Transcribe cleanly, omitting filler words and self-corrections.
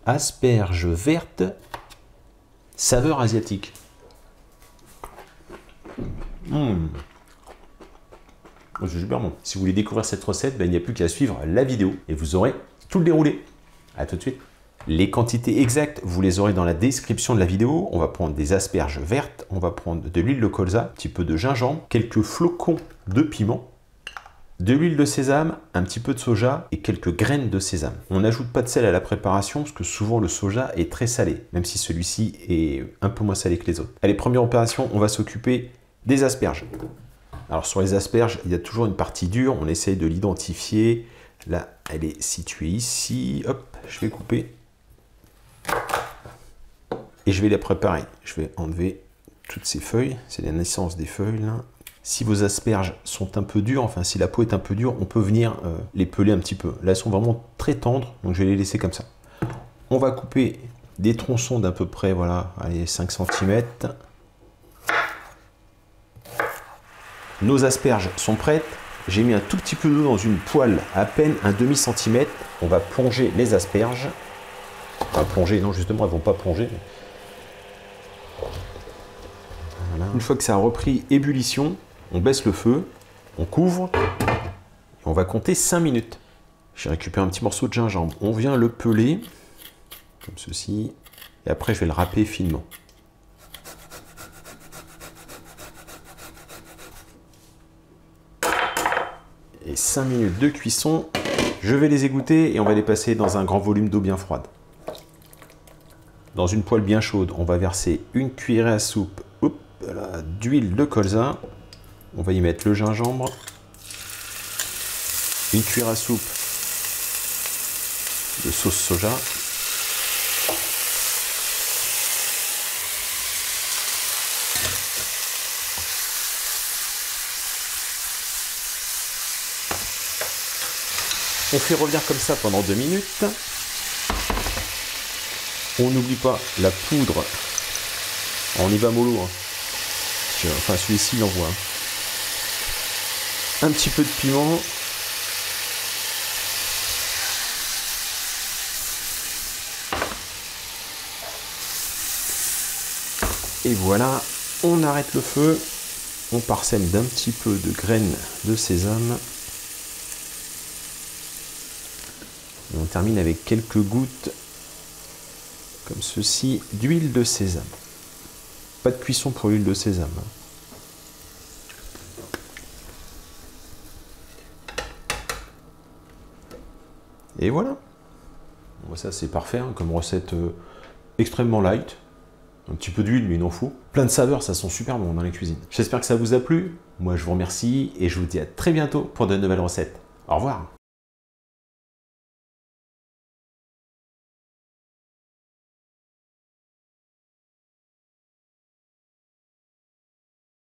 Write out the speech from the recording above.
asperges vertes, saveur asiatique. C'est super bon. Si vous voulez découvrir cette recette, il n'y a plus qu'à suivre la vidéo et vous aurez tout le déroulé. A tout de suite. Les quantités exactes, vous les aurez dans la description de la vidéo. On va prendre des asperges vertes, on va prendre de l'huile de colza, un petit peu de gingembre, quelques flocons de piment, de l'huile de sésame, un petit peu de soja et quelques graines de sésame. On n'ajoute pas de sel à la préparation parce que souvent le soja est très salé, même si celui-ci est un peu moins salé que les autres. Allez, première opération, on va s'occuper des asperges. Alors sur les asperges, il y a toujours une partie dure, on essaye de l'identifier. Là, elle est située ici. Hop, je vais couper. Et je vais les préparer. Je vais enlever toutes ces feuilles. C'est la naissance des feuilles là. Si vos asperges sont un peu dures, enfin si la peau est un peu dure, on peut venir les peler un petit peu. Là, elles sont vraiment très tendres, donc je vais les laisser comme ça. On va couper des tronçons d'à peu près, voilà, allez, 5 cm. Nos asperges sont prêtes. J'ai mis un tout petit peu d'eau dans une poêle, à peine un demi-centimètre. On va plonger les asperges. Enfin, plonger, non, justement, elles ne vont pas plonger. Voilà. Une fois que ça a repris ébullition, on baisse le feu, on couvre et on va compter 5 minutes. J'ai récupéré un petit morceau de gingembre. On vient le peler, comme ceci, et après je vais le râper finement. Et 5 minutes de cuisson, je vais les égoutter et on va les passer dans un grand volume d'eau bien froide. Dans une poêle bien chaude, on va verser une cuillerée à soupe d'huile de colza. On va y mettre le gingembre, une cuillère à soupe de sauce soja, on fait revenir comme ça pendant 2 minutes. On n'oublie pas la poudre. On y va mollo. Enfin, celui-ci, il envoie. Un petit peu de piment. Et voilà, on arrête le feu. On parsème d'un petit peu de graines de sésame. Et on termine avec quelques gouttes, comme ceci, d'huile de sésame. Pas de cuisson pour l'huile de sésame. Et voilà. Bon, ça c'est parfait, hein, comme recette extrêmement light. Un petit peu d'huile, mais il en faut. Plein de saveurs, ça sent super bon dans les cuisines. J'espère que ça vous a plu. Moi je vous remercie et je vous dis à très bientôt pour de nouvelles recettes. Au revoir.